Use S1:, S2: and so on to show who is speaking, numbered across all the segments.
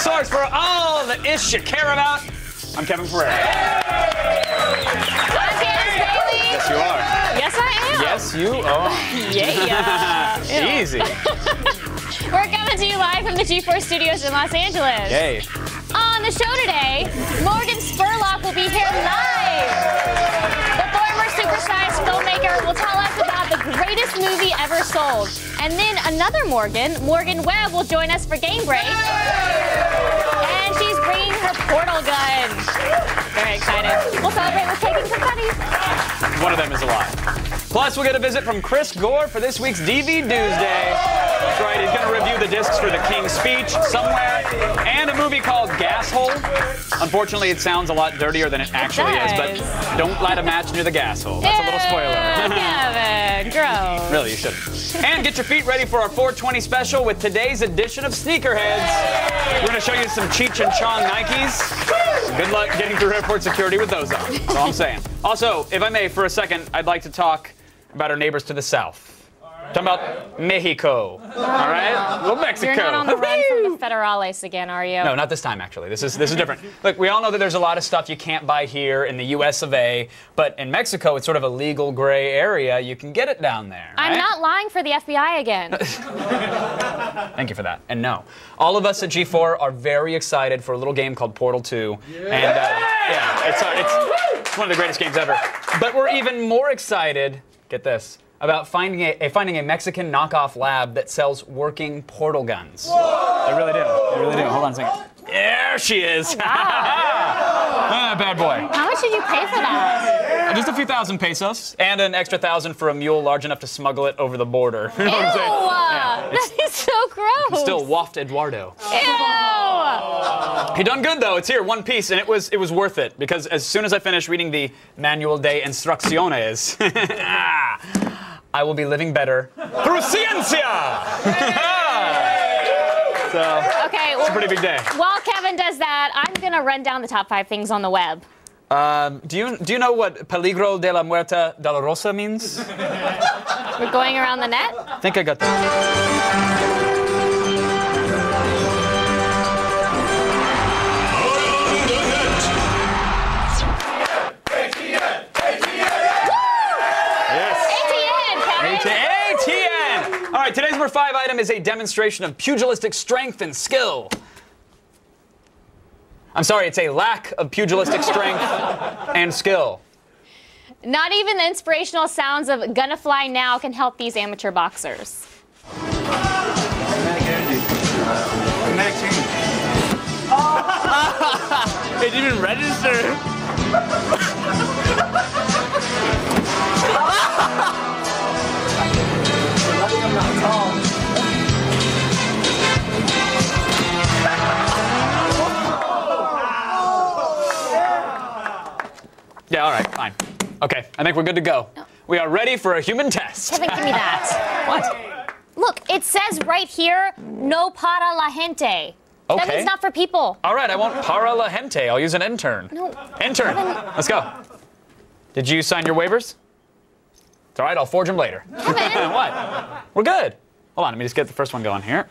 S1: source for all the ish you care about. I'm Kevin Pereira.
S2: I'm Candace Bailey.
S1: Yes, you are.
S2: Yes, I am.
S1: Yes, you are.
S2: Yeah.
S1: Easy.
S2: We're coming to you live from the G4 studios in Los Angeles.
S1: Yay.
S2: On the show today, Morgan Spurlock will be here live. The former supersized filmmaker will tell us about the greatest movie ever sold. And then another Morgan Webb, will join us for Game Break. And she's bringing her portal gun. Very excited. We'll celebrate with taking confetti.
S1: One of them is alive. Plus, we'll get a visit from Chris Gore for this week's DV Tuesday. That's right, he's going to review the discs for The King's Speech, Somewhere, and a movie called Gas Hole. Unfortunately, it sounds a lot dirtier than it actually is, but don't light a match near the gas hole. That's a little spoiler.
S2: Kevin, gross.
S1: Really, you shouldn't. And get your feet ready for our 420 special with today's edition of Sneakerheads. We're going to show you some Cheech and Chong Nikes. Good luck getting through airport security with those on. That's all I'm saying. Also, if I may, for a second, I'd like to talk about our neighbors to the south. Talking about Mexico. All right? Well, Mexico.
S2: You're not on the run from the federales again, are you?
S1: No, not this time, actually. This is different. Look, we all know that there's a lot of stuff you can't buy here in the US of A, but in Mexico, it's sort of a legal gray area. You can get it down there, right?
S2: I'm not lying for the FBI again.
S1: Thank you for that. And no, all of us at G4 are very excited for a little game called Portal 2. Yeah. And yeah, it's one of the greatest games ever. But we're even more excited, get this, about finding a Mexican knockoff lab that sells working portal guns. Whoa. They really do. They really do. Hold on a second. There she is.
S2: Oh, wow.
S1: Bad boy.
S2: How much did you pay for that?
S1: Just a few thousand pesos and an extra 1,000 for a mule large enough to smuggle it over the border. You know what I'm saying? Yeah,
S2: that is so gross.
S1: Still waft Eduardo.
S2: Ew.
S1: He done good though. It's here, one piece, and it was worth it because as soon as I finished reading the Manual de Instrucciones, I will be living better through ciencia. So,
S2: okay, well,
S1: it's a pretty big day.
S2: While Kevin does that, I'm gonna run down the top 5 things on the web.
S1: Do you know what peligro de la muerte dolorosa means?
S2: We're going around the net?
S1: I think I got that. All right, today's number 5 item is a demonstration of pugilistic strength and skill. I'm sorry, it's a lack of pugilistic strength and skill.
S2: Not even the inspirational sounds of Gonna Fly Now can help these amateur boxers.
S1: It didn't even register. Yeah, all right, fine. Okay, I think we're good to go. No. We are ready for a human test.
S2: Kevin, give me that.
S1: What?
S2: Look, it says right here, no para la gente.
S1: Okay.
S2: That means not for people.
S1: All right, I won't para la gente. I'll use an intern.
S2: No.
S1: Intern.
S2: Kevin.
S1: Let's go. Did you sign your waivers? It's all right, I'll forge them later.
S2: Kevin.
S1: What? We're good. Hold on, let me just get the first one going here.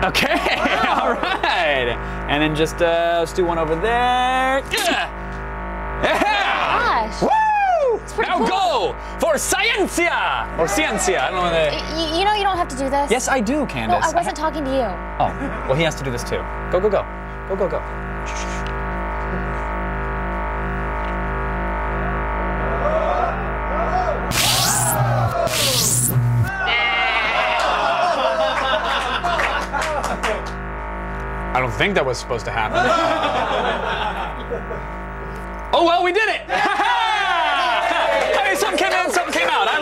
S1: Okay, all right. And then just let's do one over there. Yeah.
S2: Gosh.
S1: Woo! Now
S2: cool.
S1: go for ciencia or ciencia. I don't know what
S2: You know you don't have to do this.
S1: Yes, I do, Candace.
S2: No, I wasn't talking to you.
S1: Oh, well, he has to do this too. Go, go, go. Go, go, go. I don't think that was supposed to happen. Oh well, we did it! I mean, something came in, something came out. I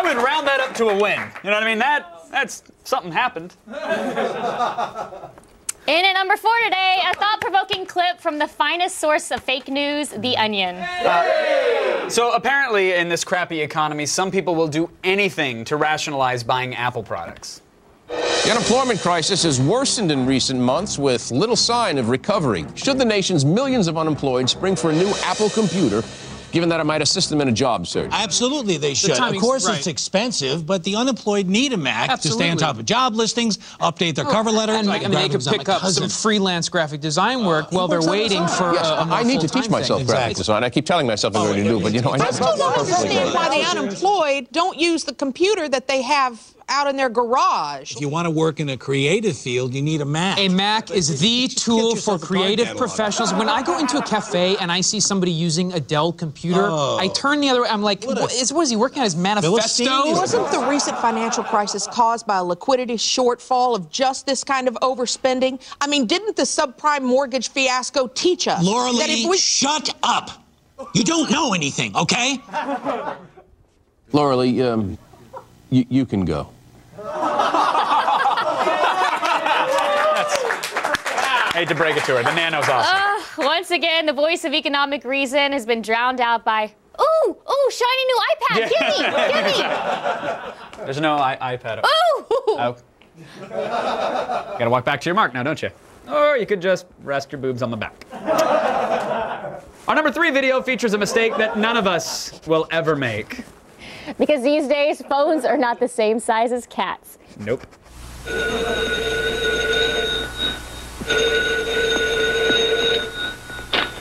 S1: would round that up to a win. You know what I mean? That's something happened.
S2: In at number 4 today, a thought-provoking clip from the finest source of fake news, The Onion.
S1: So apparently, in this crappy economy, some people will do anything to rationalize buying Apple products.
S3: The unemployment crisis has worsened in recent months with little sign of recovery. Should the nation's millions of unemployed spring for a new Apple computer, given that it might assist them in a job search?
S4: Absolutely, they should. Of course, it's expensive, but the unemployed need a Mac to stay on top of job listings, update their cover letter.
S5: And they could pick up some freelance graphic design work while they're waiting for
S3: I need to teach myself graphic design. I keep telling myself I'm going to do, but you know,
S6: I still don't understand why the unemployed don't use the computer that they have out in their garage.
S4: If you want to work in a creative field, you need a Mac.
S5: A Mac is the tool for creative professionals. When I go into a cafe and I see somebody using a Dell computer, I turn the other way. I'm like, what is he working on? His manifesto?
S6: Wasn't the recent financial crisis caused by a liquidity shortfall of just this kind of overspending? I mean, didn't the subprime mortgage fiasco teach us
S4: Laura
S6: that if
S4: Lee,
S6: we...
S4: shut up! You don't know anything, okay?
S3: Laura Lee, you can go.
S1: I hate to break it to her. The Nano's awesome.
S2: Once again, the voice of economic reason has been drowned out by, ooh, shiny new iPad. Give me.
S1: There's no iPad.
S2: Ooh.
S1: Oh. You gotta walk back to your mark now, don't you? Or you could just rest your boobs on the back. Our number 3 video features a mistake that none of us will ever make.
S2: Because these days, phones are not the same size as cats.
S1: Nope.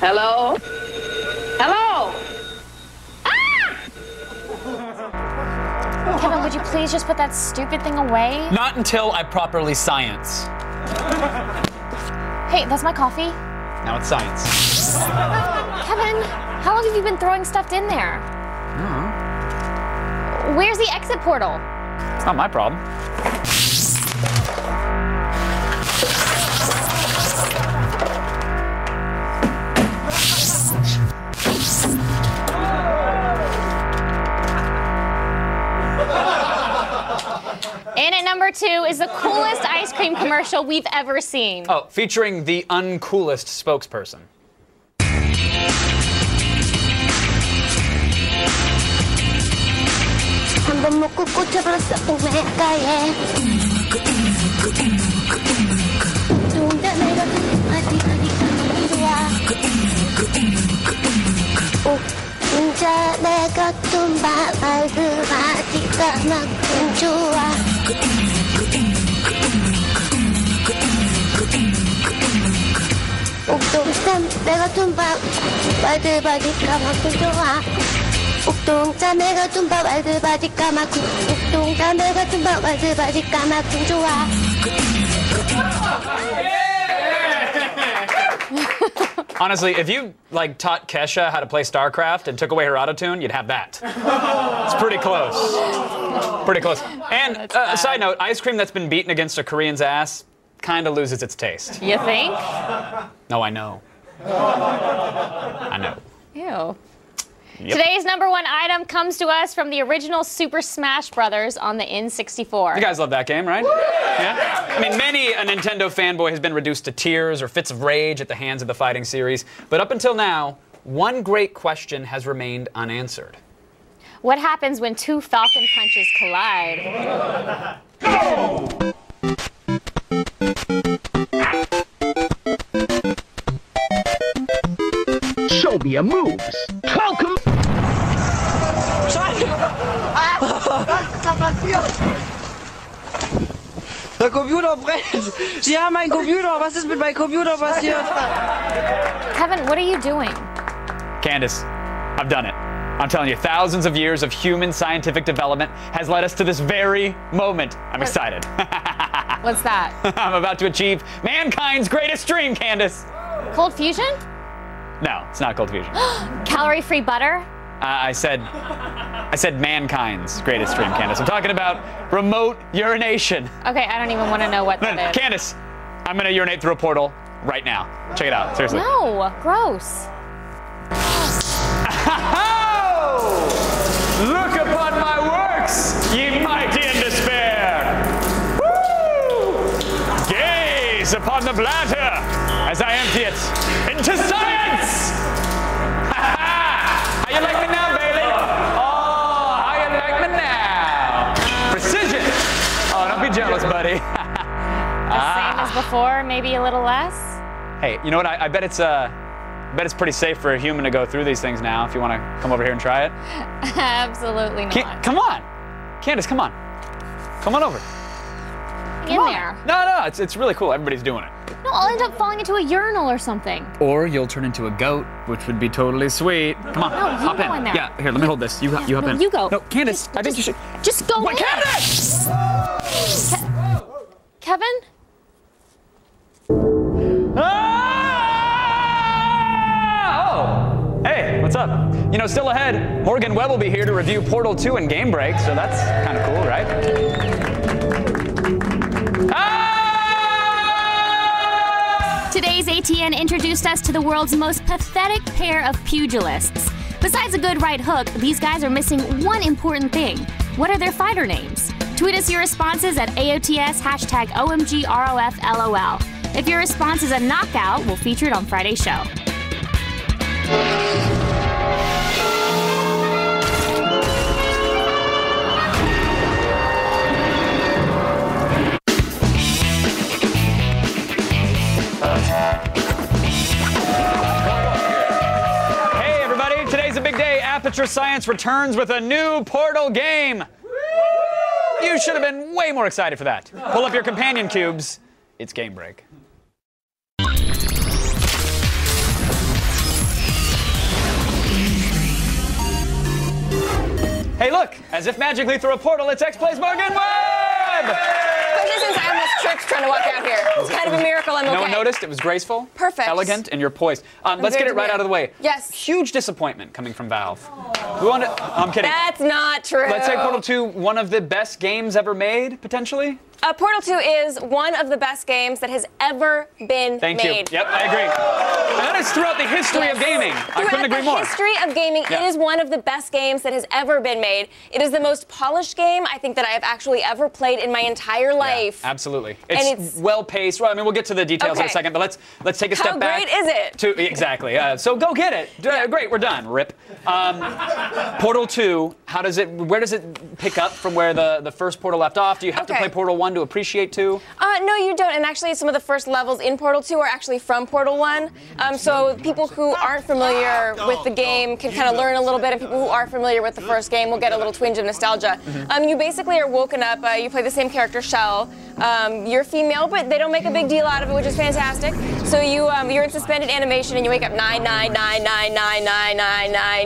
S7: Hello? Hello?
S2: Kevin, would you please just put that stupid thing away?
S1: Not until I properly science.
S2: Hey, that's my coffee.
S1: Now it's science.
S2: Kevin, how long have you been throwing stuff in there? Where's the exit portal?
S1: It's not my problem.
S2: In at number 2 is the coolest ice cream commercial we've ever seen.
S1: Oh, featuring the uncoolest spokesperson.
S8: 한번 먹고 꽂혀버렸어 오메가에 동자 내가 어디 좋아 동자 내가 tumba 어디가 만큼 좋아 옥동산 내가 tumba 어디가 만큼 좋아 옥동자 내가 tumba 어디가 만큼 옥동자 내가 tumba 어디가 만큼 좋아
S1: Honestly, if you like taught Kesha how to play StarCraft and took away her autotune, you'd have that. It's pretty close. Pretty close. And side note, ice cream that's been beaten against a Korean's ass kind of loses its taste.
S2: You think?
S1: No, I know. I know.
S2: Ew.
S1: Yep.
S2: Today's number 1 item comes to us from the original Super Smash Brothers on the N64.
S1: You guys love that game, right? Yeah? I mean, many a Nintendo fanboy has been reduced to tears or fits of rage at the hands of the fighting series. But up until now, one great question has remained unanswered.
S2: What happens when 2 Falcon punches collide?
S8: Go!
S9: Show me your moves. Welcome.
S10: Der Computer brennt! Sie haben einen Computer! Was ist mit meinem Computer passiert?
S2: Kevin, what are you doing?
S1: Candace, I've done it. I'm telling you, thousands of years of human scientific development has led us to this very moment. I'm excited.
S2: What's that?
S1: I'm about to achieve mankind's greatest dream, Candace.
S2: Cold fusion?
S1: No, it's not cold fusion.
S2: Calorie-free butter?
S1: I said mankind's greatest dream, Candace. I'm talking about remote urination.
S2: Okay, I don't even want to know what that is.
S1: Candace, I'm gonna urinate through a portal right now. Check it out, seriously.
S2: No, gross.
S1: Look upon my works, ye mighty in despair. Woo! Gaze upon the bladder as I empty it into science. How you like me now, Bailey? Oh, how you like me now? Precision. Oh, don't be jealous, buddy.
S2: The same as before, maybe a little less?
S1: Hey, you know what? I bet it's bet it's pretty safe for a human to go through these things now. If you want to come over here and try it.
S2: Absolutely not.
S1: Come on, Candace, come on. Come on over.
S2: In there.
S1: No, it's really cool. Everybody's doing it.
S2: No, I'll end up falling into a urinal or something.
S1: Or you'll turn into a goat, which would be totally sweet. Come on, hop in.
S2: there.
S1: Yeah, here, let me hold this. You hop in.
S2: You go.
S1: No, Candace, I think you should.
S2: Just go in.
S1: Candace!
S2: Kevin?
S1: Oh! Hey, what's up? You know, still ahead, Morgan Webb will be here to review Portal 2 and Game Break, so that's kind of cool, right?
S2: Today's ATN introduced us to the world's most pathetic pair of pugilists. Besides a good right hook, these guys are missing one important thing. What are their fighter names? Tweet us your responses at AOTS #OMGROFLOL. If your response is a knockout, we'll feature it on Friday's show.
S1: Hey everybody, today's a big day. Aperture Science returns with a new Portal game. You should have been way more excited for that. Pull up your companion cubes. It's Game Break. Hey look, as if magically through a portal, it's X-Play's Morgan Webb!
S11: Since I almost tripped trying to walk out here. It's kind of a miracle I'm okay.
S1: No one noticed. It was graceful,
S11: perfect,
S1: elegant, and you're poised. Let's get it right out of the way.
S11: Yes.
S1: Huge disappointment coming from Valve. We want to, I'm kidding.
S11: That's not true.
S1: Let's say Portal 2, one of the best games ever made, potentially?
S11: Portal 2 is one of the best games that has ever been made.
S1: Thank you. Yep, I agree. And that is throughout the history of gaming. I couldn't agree more.
S11: Throughout the history of gaming, it is one of the best games that has ever been made. It is the most polished game I think that I have actually ever played in my entire life.
S1: Yeah, absolutely. It's well paced. Well, I mean, we'll get to the details in a second, but let's take a step back.
S11: How great is it?
S1: Exactly. So go get it. Great, we're done. Rip. Portal 2. Where does it pick up from where the first Portal left off? Do you have to play Portal 1 to appreciate 2?
S11: No, you don't. And actually, some of the first levels in Portal 2 are actually from Portal 1. So people who aren't familiar with the game can kind of learn a little bit, and people who are familiar with the first game will get a little twinge of nostalgia. You basically are woken up. You play the same character, Shell. You're female, but they don't make a big deal out of it, which is fantastic. So you're in suspended animation, and you wake up 9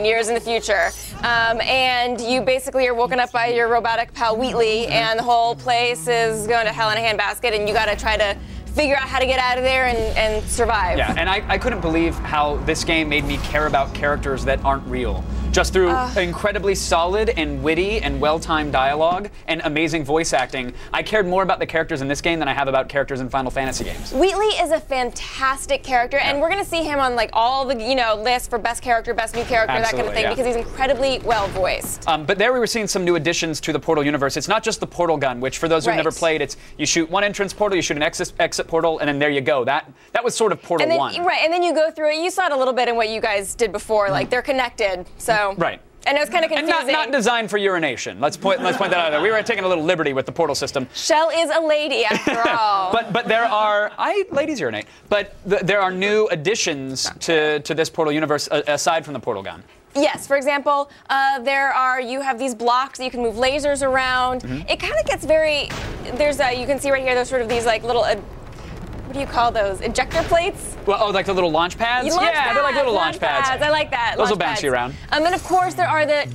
S11: years in the future. And you basically are woken up by your robotic pal Wheatley, and the whole place is going to hell in a handbasket, and you got to try to figure out how to get out of there and survive.
S1: Yeah, and I couldn't believe how this game made me care about characters that aren't real. Just through incredibly solid and witty and well-timed dialogue and amazing voice acting, I cared more about the characters in this game than I have about characters in Final Fantasy games.
S11: Wheatley is a fantastic character, and we're going to see him on like all the lists for best character, best new character, that kind of thing, because he's incredibly well voiced.
S1: But there we were seeing some new additions to the Portal universe. It's not just the portal gun, which for those who've never played, you shoot one entrance portal, you shoot an exit portal, and then there you go. That was sort of Portal 1.
S11: Right, and then you go through it. You saw it a little bit in what you guys did before. Like they're connected, so.
S1: Right.
S11: And it was kind of confusing.
S1: And not designed for urination. Let's point that out there. We were taking a little liberty with the portal system.
S11: Shell is a lady, after all.
S1: but there are ladies urinate. But there are new additions to this Portal universe aside from the portal gun.
S11: Yes, for example, you have these blocks that you can move lasers around. It kind of gets very, you can see right here, there's sort of these like little, what do you call those? Ejector plates?
S1: Well, like the little launch pads?
S11: Yeah,
S1: they're like little launch pads.
S11: I like that.
S1: Those will bounce you around.
S11: And then, of course, there are the,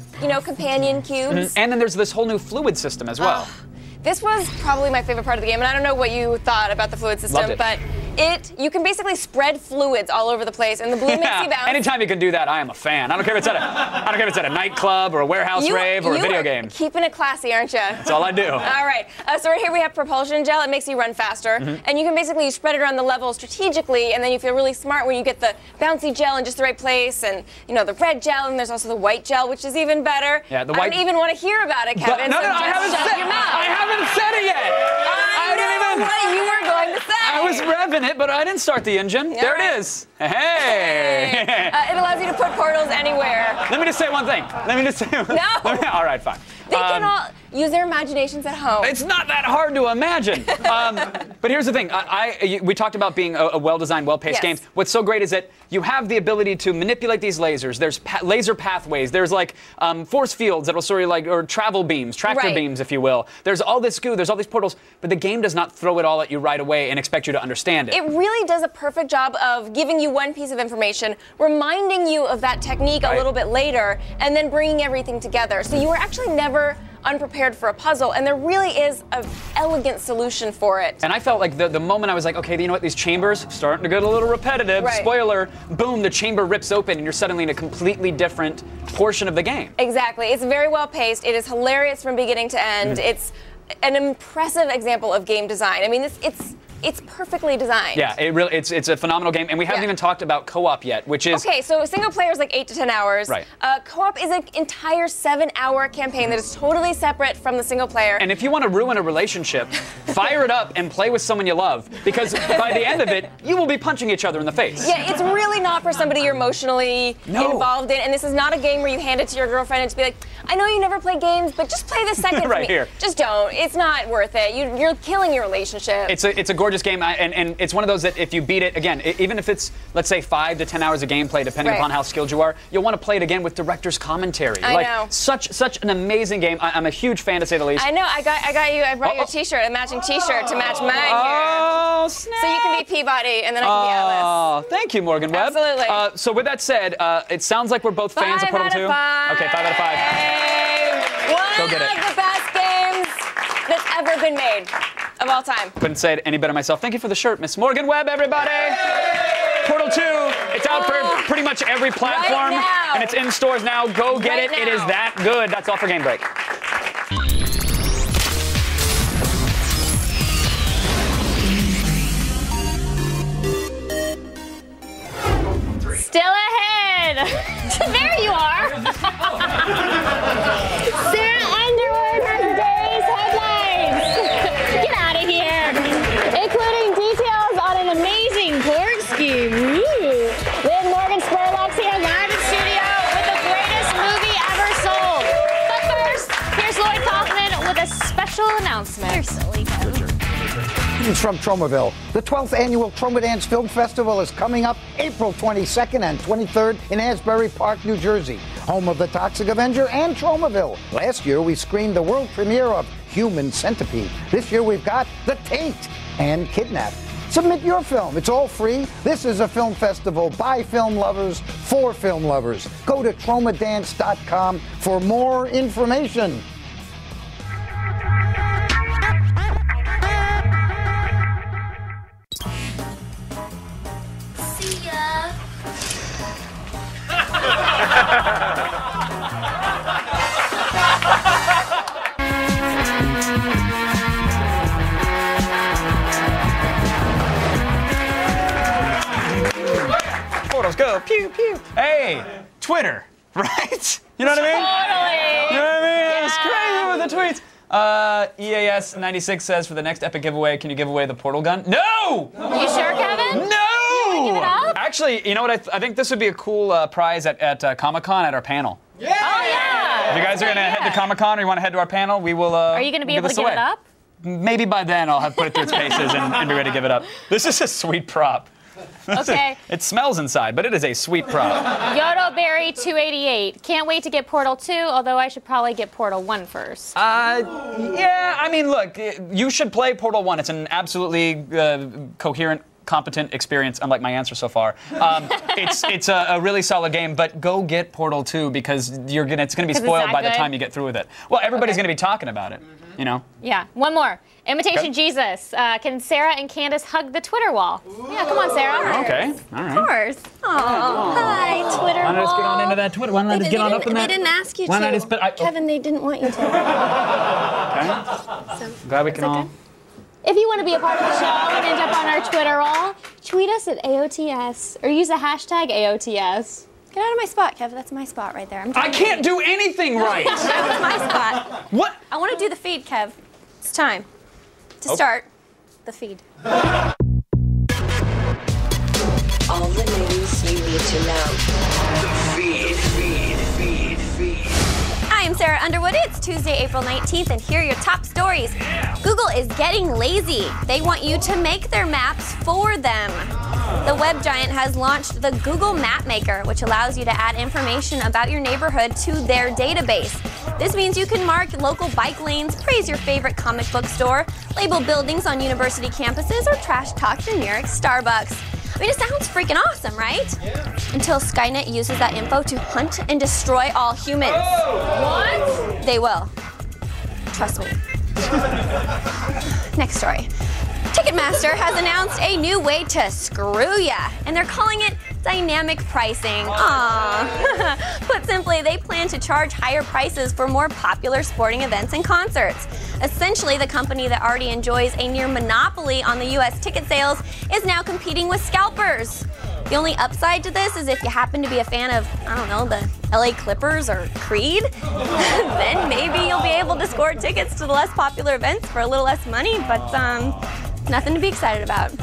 S11: companion cubes.
S1: And then there's this whole new fluid system as well.
S11: This was probably my favorite part of the game, and I don't know what you thought about the fluid system, but you can basically spread fluids all over the place, and the blue makes you bounce.
S1: Anytime you can do that, I am a fan. I don't care if it's at a nightclub or a warehouse rave or a video game.
S11: Keeping it classy, aren't you?
S1: That's all I do.
S11: All right. So right here we have Propulsion Gel. It makes you run faster, and you can basically spread it around the level strategically, and then you feel really smart when you get the bouncy gel in just the right place, and the red gel, and there's also the white gel, which is even better.
S1: Yeah, the white.
S11: I don't even want to hear about it, Kevin.
S1: No, I haven't said it yet.
S11: I know what you were going to say.
S1: I was revving it, but I didn't start the engine. There it is. Hey.
S11: It allows you to put portals anywhere.
S1: Let me just say one thing.
S11: No.
S1: All right, fine.
S11: use their imaginations at home.
S1: It's not that hard to imagine. But here's the thing. We talked about being a well-designed, well-paced game. What's so great is that you have the ability to manipulate these lasers. There's laser pathways. There's like force fields that will sort of like, or travel beams, tractor beams, if you will. There's all this goo. There's all these portals. But the game does not throw it all at you right away and expect you to understand it.
S11: It really does a perfect job of giving you one piece of information, reminding you of that technique a little bit later, and then bringing everything together. So you are actually never unprepared for a puzzle, and there really is an elegant solution for it.
S1: And I felt like the moment I was like, okay, you know what, these chambers starting to get a little repetitive. Spoiler, boom, the chamber rips open and you're suddenly in a completely different portion of the game.
S11: Exactly. It's very well paced. It is hilarious from beginning to end. It's an impressive example of game design. I mean, it's perfectly designed.
S1: Yeah, it's a phenomenal game, and we haven't even talked about co-op yet, which is...
S11: Okay, so single player is like 8 to 10 hours.
S1: Right.
S11: Co-op is an entire 7-hour campaign that is totally separate from the single player.
S1: And if you want to ruin a relationship, fire it up and play with someone you love, because by the end of it, you will be punching each other in the face.
S11: Yeah, it's really not for somebody you're emotionally involved in, and this is not a game where you hand it to your girlfriend and just be like, I know you never play games, but just play this second for me.
S1: Here.
S11: Just don't. It's not worth it. You're killing your relationship.
S1: It's a gorgeous game, and it's one of those that if you beat it, again, even if it's, let's say, 5 to 10 hours of gameplay, depending upon how skilled you are, you'll want to play it again with director's commentary.
S11: I know.
S1: Such an amazing game. I'm a huge fan, to say the least.
S11: I know. I brought you a T-shirt, a matching T-shirt to match mine here.
S1: Oh, snap.
S11: So you can be Peabody, and then I can be Alice.
S1: Oh, thank you, Morgan Webb.
S11: Absolutely.
S1: So with that said, it sounds like we're both fans of Portal 2.
S11: 5 out of 5.
S1: Okay, 5 out of 5.
S11: One of the best games that's ever been made of all time.
S1: Couldn't say it any better myself. Thank you for the shirt, Miss Morgan Webb, everybody. Portal 2, it's out for pretty much every platform, and it's in stores now. Go get it. It is that good. That's all for Game Break.
S2: Still ahead. There you are. Sarah Underwood has day's headlines. Get out of here. Including details on an amazing pork scheme. Ooh. Then Morgan Spurlock's here live in studio with the greatest movie ever sold. But first, here's Lloyd Kaufman with a special announcement. You're silly, Kevin.
S12: Greetings from Tromaville. The 12th annual Troma Dance Film Festival is coming up April 22nd and 23rd in Asbury Park, New Jersey, home of The Toxic Avenger and Tromaville. Last year, we screened the world premiere of Human Centipede. This year, we've got The Taint and Kidnap. Submit your film. It's all free. This is a film festival by film lovers for film lovers. Go to tromadance.com for more information.
S1: Portals go, pew, pew. Hey, Twitter, right? You know what I mean?
S2: Totally.
S1: You know what I mean? It's crazy with the tweets. EAS96 says, for the next epic giveaway, can you give away the portal gun? No!
S2: You sure, Kevin?
S1: No!
S2: You wanna give it up?
S1: Actually, you know what? I think this would be a cool prize at Comic-Con at our panel.
S2: Yeah! Oh, yeah!
S1: If you guys are going to head to Comic-Con or you want to head to our panel, we will
S2: Are you going to be able to give it up?
S1: Maybe by then I'll have put it through its paces and be ready to give it up. This is a sweet prop.
S2: Okay.
S1: It smells inside, but it is a sweet prop.
S2: Yodoberry288. Can't wait to get Portal 2, although I should probably get Portal 1 first.
S1: Yeah, I mean, look, you should play Portal 1. It's an absolutely coherent, competent experience, unlike my answer so far. It's a really solid game, but go get Portal 2 because it's gonna be spoiled by the time you get through with it. Well, everybody's gonna be talking about it, you know?
S2: Yeah, one more. Imitation Jesus. Can Sarah and Candace hug the Twitter wall? Yeah, come on, Sarah.
S1: Okay, all right.
S13: Of course. Oh, hi, Twitter
S1: Why not just get on
S13: wall.
S1: into that Twitter? Why not just get on up in that?
S13: They didn't ask you
S1: Why
S13: to.
S1: not just put,
S13: Kevin, they didn't want you to.
S1: Okay.
S13: So,
S1: Glad we can all.
S2: If you want to be a part of the show and end up on our Twitter wall, tweet us at AOTS or use the hashtag AOTS.
S13: Get out of my spot, Kevin. That's my spot right there.
S1: I can't do anything right.
S13: That's my spot.
S1: What?
S13: I want to do the feed, Kev. It's time to start the feed.
S14: All the news you need to know.
S15: The feed.
S13: Hi, I'm Sarah Underwood. It's Tuesday, April 19th, and here are your top stories. Google is getting lazy. They want you to make their maps for them. The web giant has launched the Google Map Maker, which allows you to add information about your neighborhood to their database. This means you can mark local bike lanes, praise your favorite comic book store, label buildings on university campuses, or trash talk generic Starbucks. I mean, it sounds freaking awesome, right? Yeah. Until Skynet uses that info to hunt and destroy all humans.
S2: Oh.
S13: What? They will. Trust me. Next story. Ticketmaster has announced a new way to screw ya, and they're calling it dynamic pricing. Aww. Put simply, they plan to charge higher prices for more popular sporting events and concerts. Essentially, the company that already enjoys a near monopoly on the U.S. ticket sales is now competing with scalpers. The only upside to this is if you happen to be a fan of, I don't know, the LA Clippers or Creed, then maybe you'll be able to score tickets to the less popular events for a little less money, but nothing to be excited about.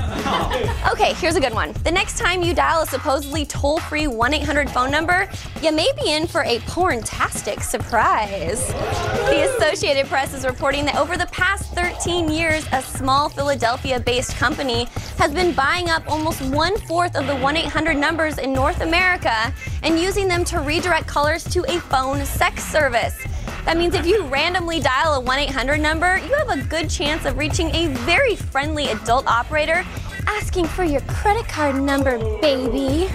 S13: Okay, here's a good one. The next time you dial a supposedly toll-free 1-800 phone number, you may be in for a porntastic surprise. The Associated Press is reporting that over the past 13 years, a small Philadelphia-based company has been buying up almost 1/4 of the 1-800 numbers in North America and using them to redirect callers to a phone sex service. That means if you randomly dial a 1-800 number, you have a good chance of reaching a very friendly adult operator asking for your credit card number, baby.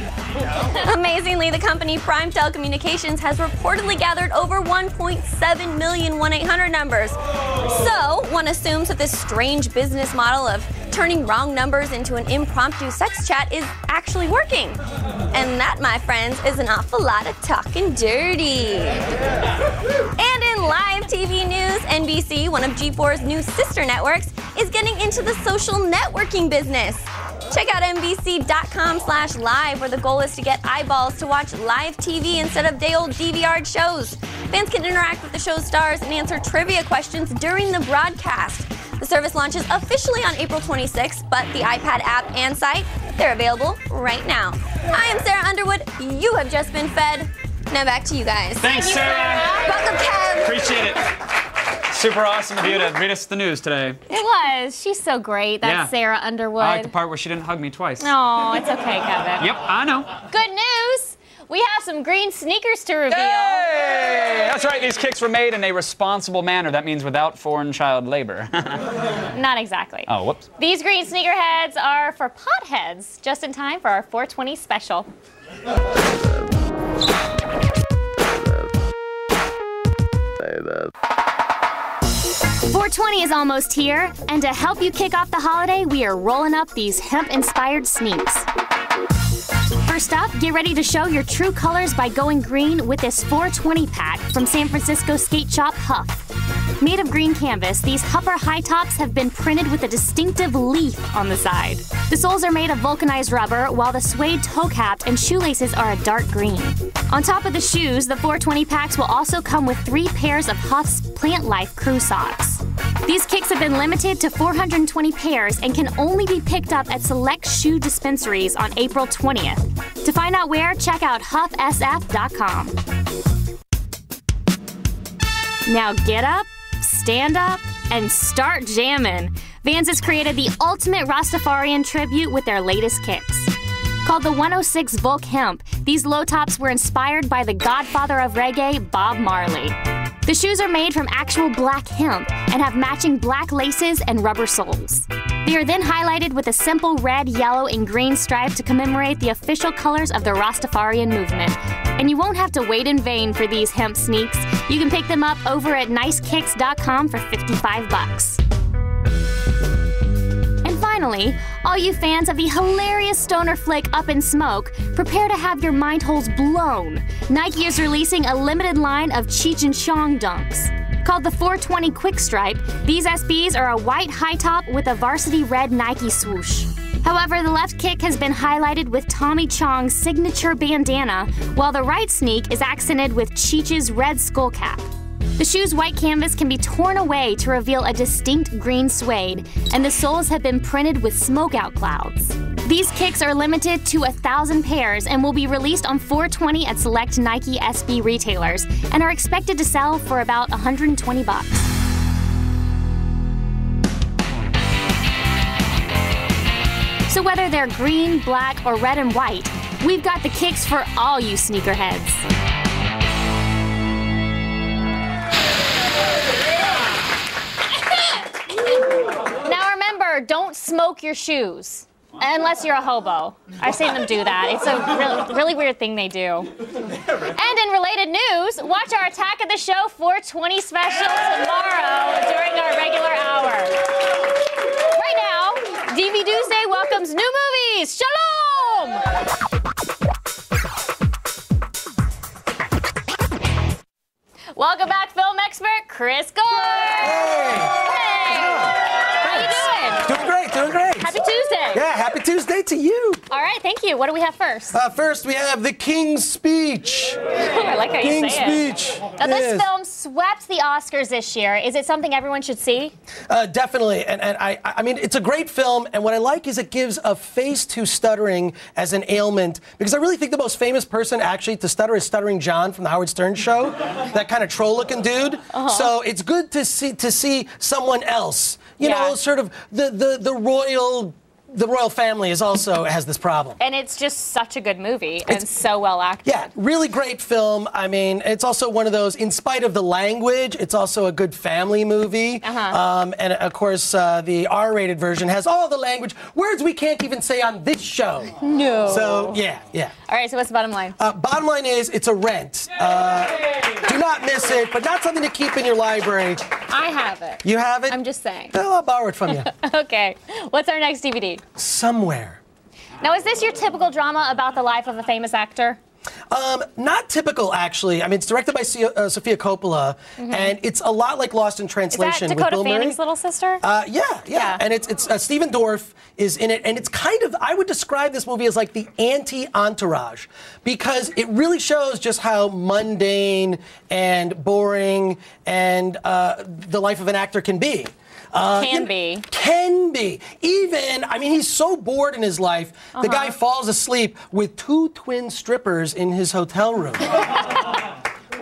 S13: Amazingly, the company Prime Telecommunications has reportedly gathered over 1.7 million 1-800 numbers. So, one assumes that this strange business model of turning wrong numbers into an impromptu sex chat is actually working. And that, my friends, is an awful lot of talking dirty. And in live TV news, NBC, one of G4's new sister networks, is getting into the social networking business. Check out NBC.com/live, where the goal is to get eyeballs to watch live TV instead of day-old DVR'd shows. Fans can interact with the show's stars and answer trivia questions during the broadcast. The service launches officially on April 26th, but the iPad app and site, they're available right now. I am Sarah Underwood. You have just been fed. Now back to you guys.
S1: Thanks, Sarah.
S13: Welcome, Kev.
S1: Appreciate it. Super awesome of you to read us the news today.
S2: It was. She's so great. That's Sarah Underwood.
S1: I like the part where she didn't hug me twice.
S2: No, it's okay, Kevin.
S1: Yep, I know.
S2: Good news. We have some green sneakers to reveal.
S1: Hey! That's right, these kicks were made in a responsible manner. That means without foreign child labor.
S2: Not exactly.
S1: Oh, whoops.
S2: These green sneakerheads are for potheads, just in time for our 420 special. 420 is almost here, and to help you kick off the holiday, we are rolling up these hemp-inspired sneaks. First up, get ready to show your true colors by going green with this 420 pack from San Francisco skate shop Huff. Made of green canvas, these Huffer high tops have been printed with a distinctive leaf on the side. The soles are made of vulcanized rubber, while the suede toe cap and shoelaces are a dark green. On top of the shoes, the 420 packs will also come with 3 pairs of Huff's Plant Life crew socks. These kicks have been limited to 420 pairs and can only be picked up at select shoe dispensaries on April 20th. To find out where, check out huffsf.com. Now get up, stand up, and start jamming. Vans has created the ultimate Rastafarian tribute with their latest kicks. Called the 106 Volk Hemp, these low tops were inspired by the godfather of reggae, Bob Marley. The shoes are made from actual black hemp and have matching black laces and rubber soles. They are then highlighted with a simple red, yellow, and green stripe to commemorate the official colors of the Rastafarian movement. And you won't have to wait in vain for these hemp sneaks. You can pick them up over at nicekicks.com for $55. And finally, all you fans of the hilarious stoner flick Up in Smoke, prepare to have your mind holes blown. Nike is releasing a limited line of Cheech and Chong dunks. Called the 420 Quick Stripe, these SBs are a white high top with a varsity red Nike swoosh. However, the left kick has been highlighted with Tommy Chong's signature bandana, while the right sneak is accented with Cheech's red skull cap. The shoe's white canvas can be torn away to reveal a distinct green suede, and the soles have been printed with smoke-out clouds. These kicks are limited to 1,000 pairs and will be released on 4/20 at select Nike SB retailers and are expected to sell for about $120. So whether they're green, black, or red and white, we've got the kicks for all you sneakerheads. Now remember, don't smoke your shoes. Unless you're a hobo. I've seen them do that. It's a really weird thing they do. And in related news, watch our Attack of the Show 420 special tomorrow during our regular hour. Right now, DV Tuesday welcomes new movies. Shalom! Welcome back, film expert Chris Gore. Hey! How you doing?
S15: Doing great, doing great.
S2: Happy Tuesday.
S15: Yeah, happy Tuesday to you.
S2: All right, thank you. What do we have first?
S15: First, we have The King's Speech.
S2: I like how you say it.
S15: King's Speech.
S2: Now, this film swept the Oscars this year. Is it something everyone should see?
S15: Definitely, and I mean, it's a great film, and what I like is it gives a face to stuttering as an ailment, because I really think the most famous person actually to stutter is Stuttering John from the Howard Stern Show, that kind of troll-looking dude. So it's good to see someone else. You know, sort of the royal family has this problem.
S2: And it's just such a good movie and so well acted.
S15: Yeah, really great film. I mean, it's also one of those, in spite of the language, it's also a good family movie. And of course, the R-rated version has all the language, words we can't even say on this show.
S2: No.
S15: So, yeah.
S2: All right, so what's the bottom line?
S15: Bottom line is, it's a rent. Do not miss it, but not something to keep in your library.
S2: I have it.
S15: You have it?
S2: I'm just saying.
S15: Well, I'll borrow it from you.
S2: Okay. What's our next DVD?
S15: Somewhere.
S2: Now, is this your typical drama about the life of a famous actor?
S15: Not typical, actually. I mean, it's directed by Sofia Coppola, and it's a lot like Lost in Translation.
S2: Is that Dakota
S15: with Bill
S2: Fanning's
S15: Murray.
S2: little sister?
S15: Yeah. And it's Stephen Dorff is in it, and it's kind of, I would describe this movie as like the anti-Entourage, because it really shows just how mundane and boring and the life of an actor can be.
S2: Can be.
S15: Even, I mean, he's so bored in his life, the guy falls asleep with 2 twin strippers in his hotel room.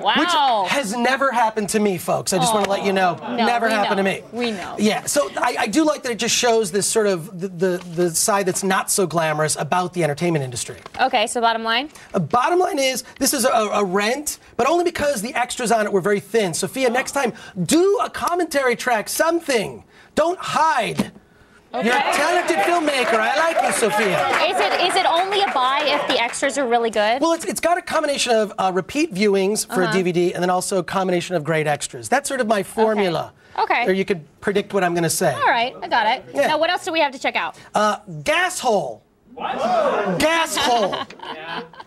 S2: Wow.
S15: Which has never happened to me, folks. I just want to let you know. Never happened to me.
S2: We know.
S15: Yeah, so I do like that it just shows this sort of the side that's not so glamorous about the entertainment industry.
S2: Okay, so bottom line?
S15: Bottom line is, this is a rent, but only because the extras on it were very thin. Sophia, next time, do a commentary track, something. Don't hide. Okay. You're a talented filmmaker. I like you, Sophia.
S2: Is it only a buy if the extras are really good?
S15: Well, it's got a combination of repeat viewings for a DVD and then also a combination of great extras. That's sort of my formula.
S2: Okay.
S15: Or you could predict what I'm going to say.
S2: All right, I got it.
S15: Yeah.
S2: Now, what else do we have to check out?
S15: Gas Hole. What? Gas Hole.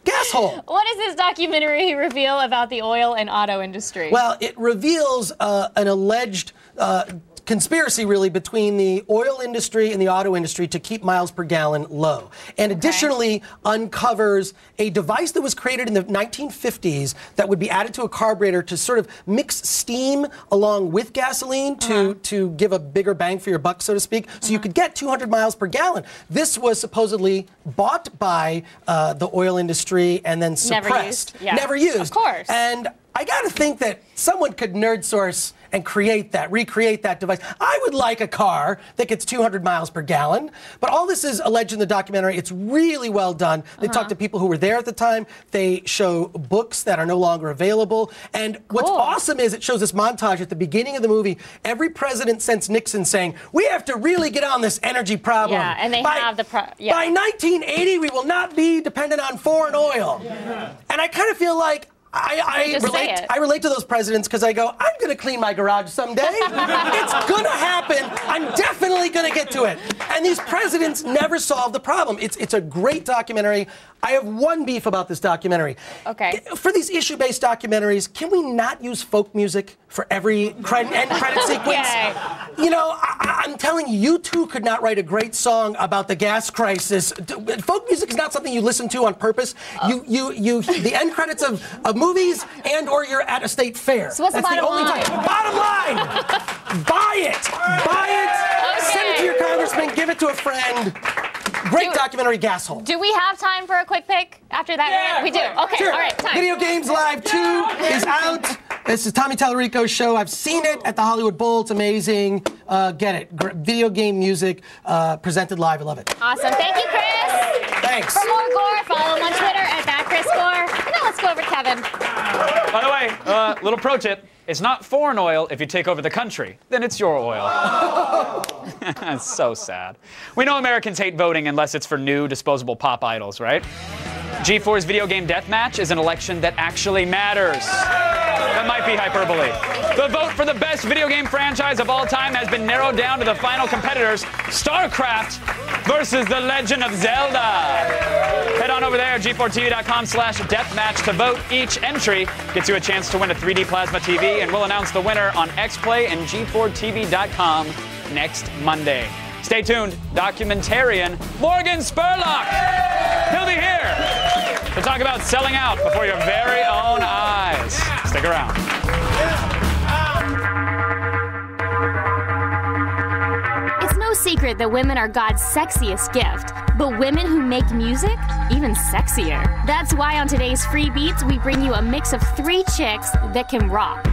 S15: Gas Hole.
S2: What does this documentary reveal about the oil and auto industry?
S15: Well, it reveals an alleged conspiracy, really, between the oil industry and the auto industry to keep miles per gallon low. And additionally uncovers a device that was created in the 1950s that would be added to a carburetor to sort of mix steam along with gasoline to give a bigger bang for your buck, so to speak, so you could get 200 miles per gallon. This was supposedly bought by the oil industry and then suppressed. Never used. Of
S2: course.
S15: And I got to think that someone could nerd source and recreate that device. I would like a car that gets 200 miles per gallon, but all this is alleged in the documentary. It's really well done. They talk to people who were there at the time. They show books that are no longer available. And what's awesome is it shows this montage at the beginning of the movie, every president since Nixon saying, we have to really get on this energy problem.
S2: Yeah, and they have the
S15: By 1980, we will not be dependent on foreign oil. And I kind of feel like I relate to those presidents because I go, I'm going to clean my garage someday. It's going to happen. I'm definitely going to get to it. And these presidents never solve the problem. It's a great documentary. I have one beef about this documentary.
S2: Okay.
S15: For these issue-based documentaries, can we not use folk music for every end credit sequence? You know, I'm telling you, you two could not write a great song about the gas crisis. Folk music is not something you listen to on purpose. The end credits of movies and/or you're at a state fair.
S2: So what's
S15: That's
S2: the bottom line?
S15: Bottom line! Buy it! Buy it!
S2: Okay.
S15: Send it to your congressman. Give it to a friend. Great documentary, Gas Hole.
S2: Do we have time for a quick pick after that?
S15: Yeah,
S2: We do. Okay,
S15: sure.
S2: all right, time.
S15: Video Games Live 2 is out. This is Tommy Tallarico's show. I've seen it at the Hollywood Bowl. It's amazing. Get it. Video game music presented live. I love it.
S2: Awesome. Thank you, Chris.
S15: Thanks.
S2: For more Gore, follow him on Twitter at @ChrisGore. And now let's go over to Kevin.
S1: By the way, little pro tip. It's not foreign oil if you take over the country. Then it's your oil. It's so sad. We know Americans hate voting unless it's for new disposable pop idols, right? G4's Video Game Deathmatch is an election that actually matters. That might be hyperbole. The vote for the best video game franchise of all time has been narrowed down to the final competitors, StarCraft versus The Legend of Zelda. Head on over there, g4tv.com/deathmatch to vote. Each entry gets you a chance to win a 3D plasma TV, and we'll announce the winner on XPlay and g4tv.com next Monday. Stay tuned, documentarian Morgan Spurlock. He'll be here to talk about selling out before your very own eyes. Stick around.
S2: It's no secret that women are God's sexiest gift, but women who make music, even sexier. That's why on today's Free Beats, we bring you a mix of 3 chicks that can rock.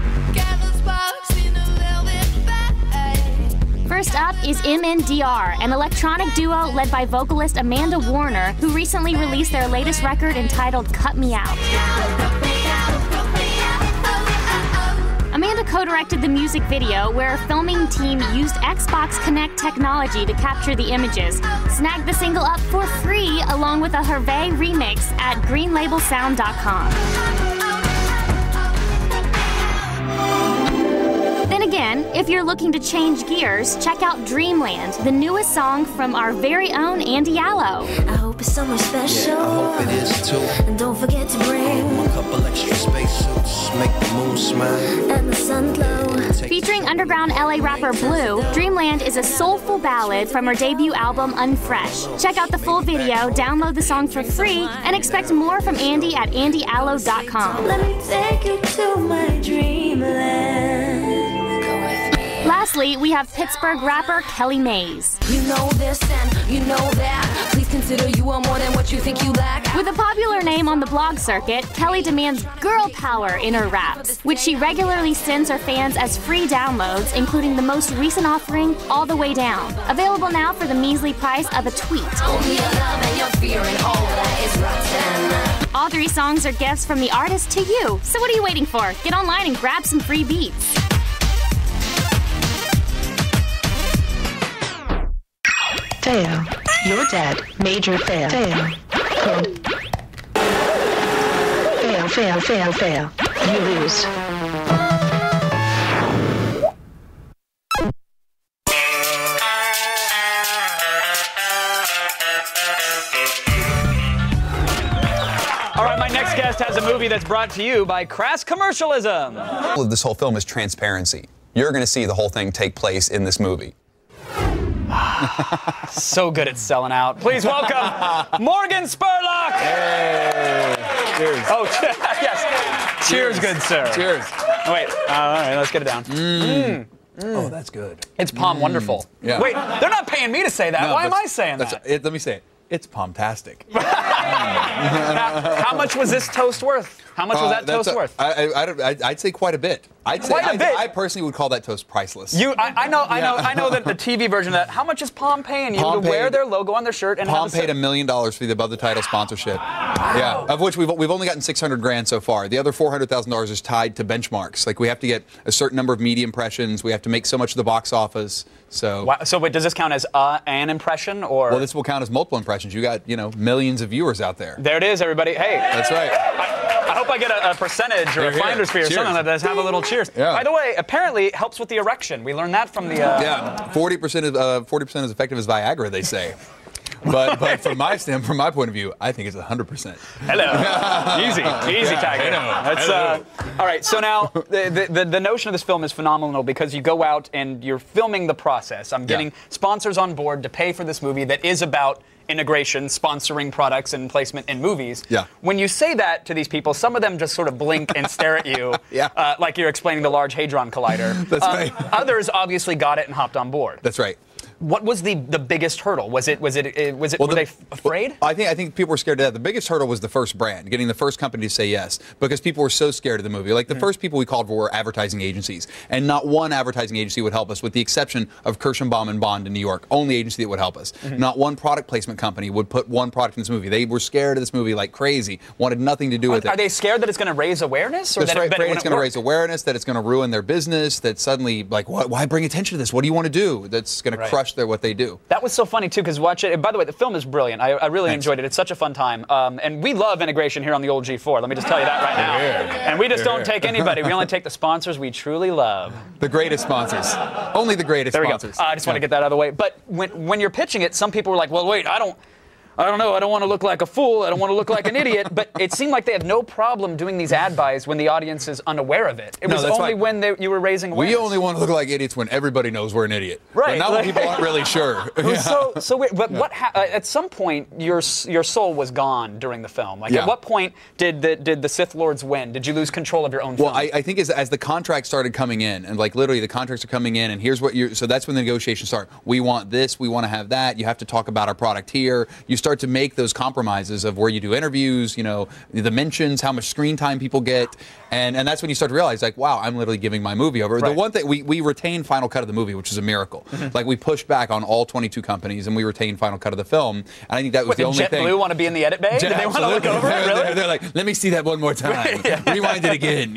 S2: First up is MNDR, an electronic duo led by vocalist Amanda Warner, who recently released their latest record entitled Cut Me Out. Amanda co-directed the music video, where a filming team used Xbox Connect technology to capture the images. Snag the single up for free along with a Hervé remix at greenlabelsound.com. Then again, if you're looking to change gears, check out Dreamland, the newest song from our very own Andy Allo.
S16: I hope it's somewhere special.
S17: Yeah, I hope it is too.
S16: And don't forget to bring
S17: a couple extra spacesuits, make the moon smile.
S16: And the sun glow.
S2: Featuring underground LA rapper Blue, Dreamland is a soulful ballad from her debut album Unfresh. Check out the full video, download the song for free, and expect more from Andy at andyallo.com.
S16: Let me take you to my dreamland.
S2: Lastly, we have Pittsburgh rapper Kelly Mays.
S16: You know this and you know that. Please consider you are more than what you think you lack.
S2: With a popular name on the blog circuit, Kelly demands girl power in her raps, which she regularly sends her fans as free downloads, including the most recent offering, All the Way Down. Available now for the measly price of a tweet.
S16: Only your love and your fear and all that is rotten.
S2: All 3 songs are gifts from the artist to you. So what are you waiting for? Get online and grab some free beats.
S18: Fail. You're dead. Major fail. Fail. Fail, fail, fail, fail. You lose.
S1: All right, my next guest has a movie that's brought to you by Crass Commercialism.
S19: This whole film is transparency. You're going to see the whole thing take place in this movie.
S1: So good at selling out. Please welcome Morgan Spurlock.
S20: Hey. Cheers.
S1: Oh, yes. Cheers, good sir.
S20: Cheers.
S1: Oh, wait. All right, let's get it down.
S20: Oh, that's good.
S1: It's Palm Wonderful.
S20: Yeah.
S1: Wait, they're not paying me to say that.
S20: No,
S1: Why am I saying that?
S20: Let me say it. It's Palmtastic.
S1: How much was this toast worth? How much was that toast worth?
S20: I'd say quite a bit. I personally would call that toast priceless.
S1: I know that the TV version of that. How much is Palm paying you to wear their logo on their shirt and
S20: Palm paid $1 million for the above the title sponsorship. Yeah, of which we've only gotten $600,000 so far. The other $400,000 is tied to benchmarks. Like we have to get a certain number of media impressions. We have to make so much of the box office. So.
S1: Wow. So wait, does this count as an impression or?
S20: Well, this will count as multiple impressions. You got millions of viewers out there.
S1: There it is, everybody. Hey.
S20: That's right.
S1: I hope I get a percentage or a finder's fee or something like that. Have a little cheers. Yeah. By the way, apparently it helps with the erection. We learned that from the.
S20: Yeah, 40% as effective as Viagra, they say. But from my point of view, I think it's 100%.
S1: Hello. Easy, Tiger. That's, all right, so now the notion of this film is phenomenal because you go out and you're filming the process. I'm getting sponsors on board to pay for this movie that is about integration, sponsoring products and placement in movies.
S20: Yeah.
S1: When you say that to these people, some of them just sort of blink and stare at you like you're explaining the Large Hadron Collider.
S20: That's right.
S1: Others obviously got it and hopped on board.
S20: That's right.
S1: What was the biggest hurdle? Were they afraid?
S20: I think people were scared of that. The biggest hurdle was the first brand, getting the first company to say yes, because people were so scared of the movie. Like the first people we called for were advertising agencies, and not one advertising agency would help us, with the exception of Kirschenbaum and Bond in New York. Only agency that would help us. Not one product placement company would put one product in this movie. They were scared of this movie like crazy, wanted nothing to do with it.
S1: Are they scared that it's going to raise awareness? Or
S20: They're afraid it's going to raise awareness, that it's going to ruin their business, that suddenly, like, why bring attention to this? What do you want to do? That's going to crush what they do.
S1: That was so funny, too, because watch it. And by the way, the film is brilliant. I really enjoyed it. It's such a fun time. And we love integration here on the old G4. Let me just tell you that right now. And we just don't take anybody. We only take the sponsors we truly love.
S20: The greatest sponsors. Only the greatest sponsors.
S1: I just want to get that out of the way. But when you're pitching it, some people were like, well, wait, I don't know. I don't want to look like a fool. I don't want to look like an idiot. But it seemed like they had no problem doing these ad buys when the audience is unaware of it. It was only when you were raising awareness.
S20: We only want to look like idiots when everybody knows we're an idiot.
S1: Right.
S20: But not when people aren't really sure.
S1: So weird. But at some point, your soul was gone during the film. Like, at what point did the Sith Lords win? Did you lose control of your own film?
S20: Well, I think as the contracts started coming in, and like literally the contracts are coming in, and here's what so that's when the negotiations start. We want this. We want to have that. You have to talk about our product here. You start to make those compromises of where you do interviews, the mentions, how much screen time people get, and that's when you start to realize, like, wow, I'm literally giving my movie over. Right. The one thing, we retained final cut of the movie, which is a miracle. Like, we pushed back on all 22 companies, and we retained final cut of the film, and I think that was the only thing.
S1: Did JetBlue want to be in the edit bay? Did they want to look over it, really?
S20: They're like, let me see that one more time. Rewind it again.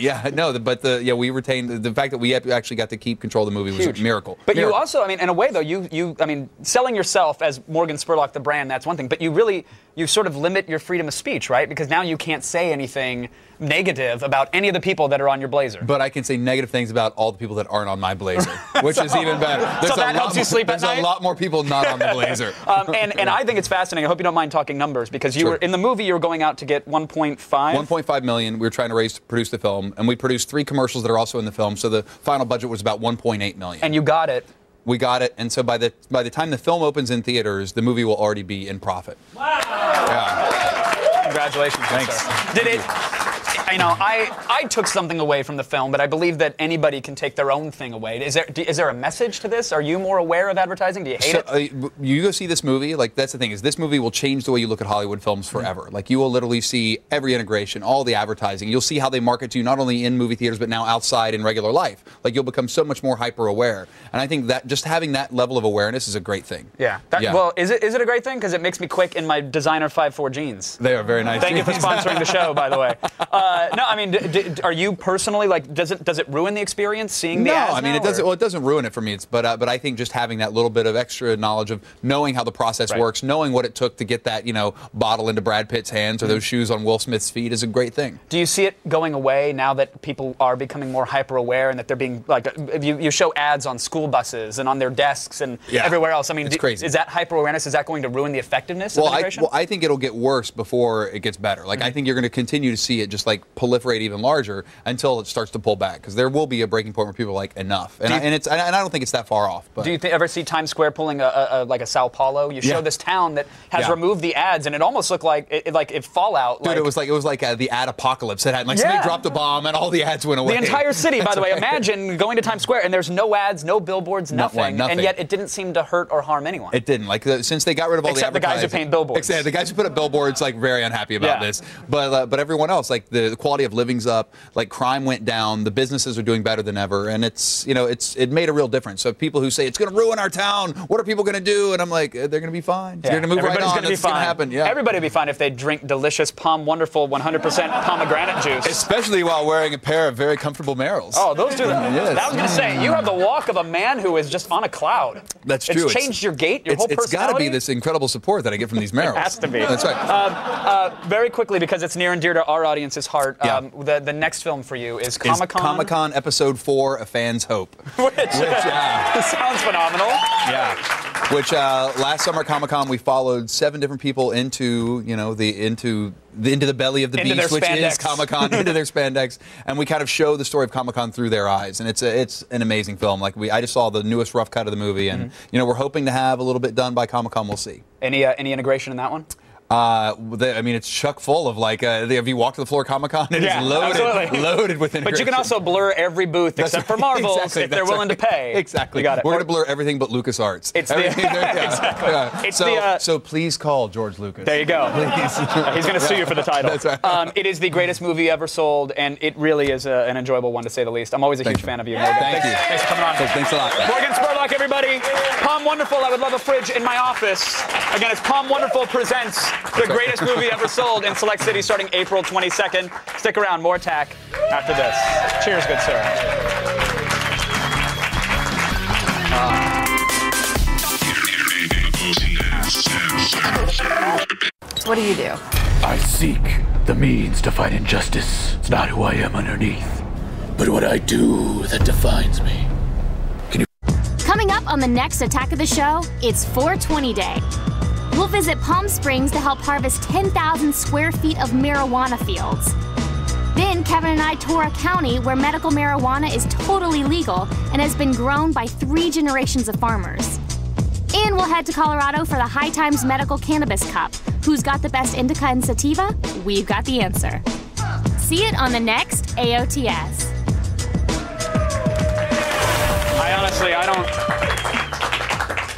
S20: We retained the fact that we actually got to keep control of the movie was a miracle.
S1: But you also, in a way, though, you selling yourself as Morgan Spurlock, the brand, that's one thing, but you sort of limit your freedom of speech, right? Because now you can't say anything negative about any of the people that are on your blazer.
S20: But I can say negative things about all the people that aren't on my blazer, which is even better.
S1: So that helps you sleep at night?
S20: There's a lot more people not on the blazer.
S1: And I think it's fascinating. I hope you don't mind talking numbers, because you were in the movie, you were going out to get 1.5?
S20: 1.5 million. We were trying to produce the film, and we produced 3 commercials that are also in the film, so the final budget was about 1.8 million.
S1: And you got it.
S20: We got it, and so by the time the film opens in theaters, the movie will already be in profit. Wow!
S1: Yeah. Congratulations.
S20: Thanks.
S1: Sir. Did it? I took something away from the film, but I believe that anybody can take their own thing away. Is there a message to this? Are you more aware of advertising? Do you hate it?
S20: You go see this movie, like, that's the thing, is this movie will change the way you look at Hollywood films forever. Like, you will literally see every integration, all the advertising. You'll see how they market to you, not only in movie theaters, but now outside in regular life. Like, you'll become so much more hyper-aware. And I think that just having that level of awareness is a great thing.
S1: Yeah. Well, is it a great thing? Because it makes me quick in my designer 5'4" jeans.
S20: They are very nice.
S1: Thank you for sponsoring the show, by the way. Are you personally, like, does it ruin the experience seeing the ads?
S20: No, it doesn't. Well, it doesn't ruin it for me. But I think just having that little bit of extra knowledge of knowing how the process works, knowing what it took to get that bottle into Brad Pitt's hands or those shoes on Will Smith's feet is a great thing.
S1: Do you see it going away now that people are becoming more hyper aware and that they're being like you show ads on school buses and on their desks and everywhere else?
S20: It's crazy.
S1: Is that hyper awareness? Is that going to ruin the effectiveness of integration?
S20: I think it'll get worse before it gets better. Like, I think you're going to continue to see it just like proliferate even larger until it starts to pull back, because there will be a breaking point where people are like, enough. And I don't think it's that far off. But.
S1: Do you ever see Times Square pulling like a Sao Paulo? You show this town that has removed the ads, and it almost looked like it Fallout.
S20: Dude, it was like the ad apocalypse. It had somebody dropped a bomb and all the ads went away.
S1: The entire city, by the way. Imagine going to Times Square and there's no ads, no billboards, nothing, and yet it didn't seem to hurt or harm anyone.
S20: It didn't. Like, since they got rid of all
S1: except
S20: the
S1: guys who paint billboards.
S20: Except the guys who put up billboards, like, very unhappy about this. But everyone else, like, the quality of living's up. Like, crime went down. The businesses are doing better than ever, and it made a real difference. So people who say it's going to ruin our town, what are people going to do? And I'm like, they're going to be fine. They're going to move right on. It's going to happen. Yeah.
S1: Everybody will be fine if they drink delicious Wonderful 100% pomegranate juice.
S20: Especially while wearing a pair of very comfortable Merrells.
S1: Oh, those do that. Yes. I was going to say, you have the walk of a man who is just on a cloud.
S20: That's true.
S1: It's changed your gait, your whole personality.
S20: It's got to be this incredible support that I get from these Merrells.
S1: It has to be.
S20: That's right.
S1: Very quickly, because it's near and dear to our audience's heart, the next film for you is Comic-Con.
S20: Comic-Con Episode 4, A Fan's Hope.
S1: Which sounds phenomenal.
S20: Yeah. Which last summer at Comic-Con we followed 7 different people into the belly of the beast, which is Comic-Con, into their spandex, and we kind of show the story of Comic-Con through their eyes, and it's an amazing film. Like, I just saw the newest rough cut of the movie, and we're hoping to have a little bit done by Comic-Con. We'll see.
S1: Any integration in that one?
S20: I mean, it's chock full of like, have you walked to the floor Comic-Con? It is loaded with integrations.
S1: But you can also blur every booth except for Marvel's if they're willing to pay.
S20: Exactly.
S1: You got it.
S20: We're going to blur everything but LucasArts.
S1: It's
S20: so please call George Lucas.
S1: There you go.
S20: Please.
S1: He's going to sue you for the title.
S20: That's right.
S1: It is the greatest movie ever sold, and it really is an enjoyable one to say the least. I'm always a huge fan of you, Morgan.
S20: Thank you.
S1: Thanks for coming on.
S20: Thanks a lot.
S1: Morgan Spurlock, everybody. Palm Wonderful. I would love a fridge in my office. Again, it's Palm Wonderful presents the greatest movie ever sold in select cities starting April 22nd. Stick around. More attack after this. Cheers, good sir.
S13: What do you do?
S21: I seek the means to fight injustice. It's not who I am underneath, but what I do that defines me.
S2: Coming up on the next Attack of the Show, it's 420 Day. We'll visit Palm Springs to help harvest 10,000 square feet of marijuana fields. Then Kevin and I tour a county where medical marijuana is totally legal and has been grown by 3 generations of farmers. And we'll head to Colorado for the High Times Medical Cannabis Cup. Who's got the best indica and sativa? We've got the answer. See it on the next AOTS.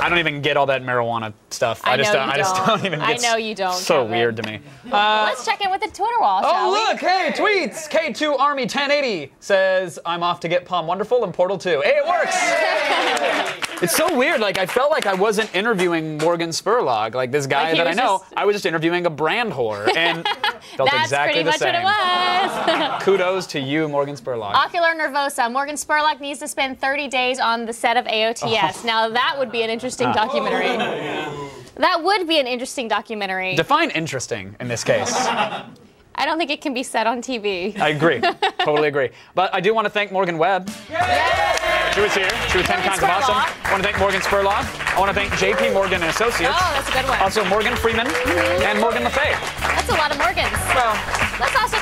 S1: I don't even get all that marijuana stuff. I just don't even get.
S2: I know you don't.
S1: So
S2: Kevin.
S1: weird to me.
S2: Let's check in with the Twitter wall, shall we?
S1: Oh, look, hey, tweets. K2 Army 1080 says, I'm off to get Palm Wonderful in Portal 2. Hey, it works. It's so weird. Like, I felt like I wasn't interviewing Morgan Spurlock, like this guy that I know. I was just interviewing a brand whore, and felt exactly the same.
S2: That's pretty much what it was.
S1: Kudos to you, Morgan Spurlock.
S2: Ocular Nervosa. Morgan Spurlock needs to spend 30 days on the set of AOTS. Now, that would be an interesting documentary. That would be an interesting documentary.
S1: Define interesting in this case.
S2: I don't think it can be set on TV.
S1: I agree. Totally agree. But I do want to thank Morgan Webb. She was here. She was 10 kinds of awesome. I want to thank Morgan Spurlock. I want to thank JP Morgan and Associates.
S2: Oh, that's a good one.
S1: Also Morgan Freeman and Morgan Le Fay.
S2: That's a lot of Morgans.
S1: Well,
S2: let's also